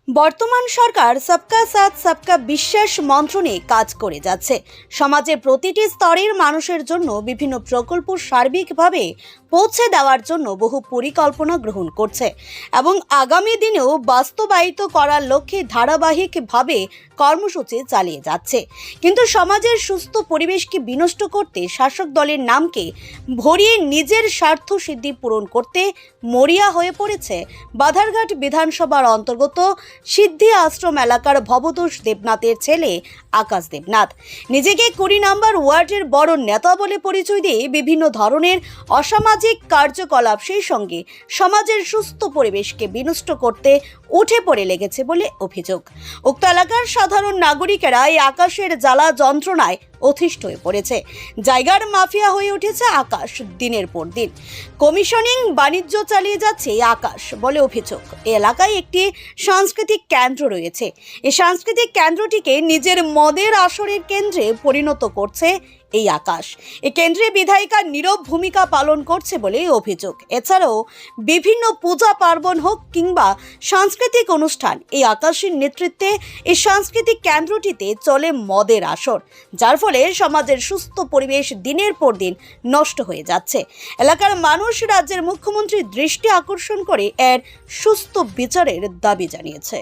বর্তমান সরকার সবকা সাথ সবকা বিশ্বাস মন্ত্র নিয়ে কাজ করে যাচ্ছে। সমাজের প্রতিটি স্তরের মানুষের জন্য বিভিন্ন প্রকল্প সার্বিকভাবে পৌঁছে দেওয়ার জন্য বহু পরিকল্পনা গ্রহণ করছে এবং আগামী দিনেও বাস্তবায়িত করার লক্ষ্যে ধারাবাহিকভাবে কর্মসূচি চালিয়ে যাচ্ছে। কিন্তু সমাজের সুস্থ পরিবেশকে বিনষ্ট করতে শাসক দলের নামকে ভরিয়ে নিজের স্বার্থ সিদ্ধি পূরণ করতে মরিয়া হয়ে পড়েছে বাধারঘাট বিধানসভার অন্তর্গত সিদ্ধি আশ্রম এলাকার ভবতোষ দেবনাথের ছেলে আকাশ দেবনাথ। নিজেকে 20 নম্বর ওয়ার্ডের বড় নেতা বলে পরিচয় দিয়ে বিভিন্ন ধরনের অসামাজিক কার্যকলাপ সেই সঙ্গে সমাজের সুস্থ পরিবেশকে বিনষ্ট করতে উঠে পড়ে লেগেছে বলে অভিযোগ। উক্ত এলাকার সাধারণ নাগরিকেরা এই আকাশের জ্বালা যন্ত্রণায় অতিষ্ঠ হয়ে পড়েছে। জায়গার মাফিয়া হয়ে উঠেছে আকাশ। দিনের পর দিন কমিশনিং বাণিজ্য চালিয়ে যাচ্ছে আকাশ বলে অভিযোগ। এই এলাকায় একটি সাংস্কৃতিক কেন্দ্র রয়েছে। এই সাংস্কৃতিক কেন্দ্রটিকে নিজের মদের আসরের কেন্দ্রে পরিণত করছে এই আকাশ। এই কেন্দ্রে বিধায়িকা নীরব ভূমিকা পালন করছে বলে অভিযোগ। এছাড়াও বিভিন্ন পূজা পার্বণ হোক কিংবা সাংস্কৃতিক অনুষ্ঠান, এই আকাশের নেতৃত্বে এই সাংস্কৃতিক কেন্দ্রটিতে চলে মদের আসর, যার ফলে সমাজের সুস্থ পরিবেশ দিনের পর দিন নষ্ট হয়ে যাচ্ছে। এলাকার মানুষ রাজ্যের মুখ্যমন্ত্রীর দৃষ্টি আকর্ষণ করে এর সুস্থ বিচারের দাবি জানিয়েছে।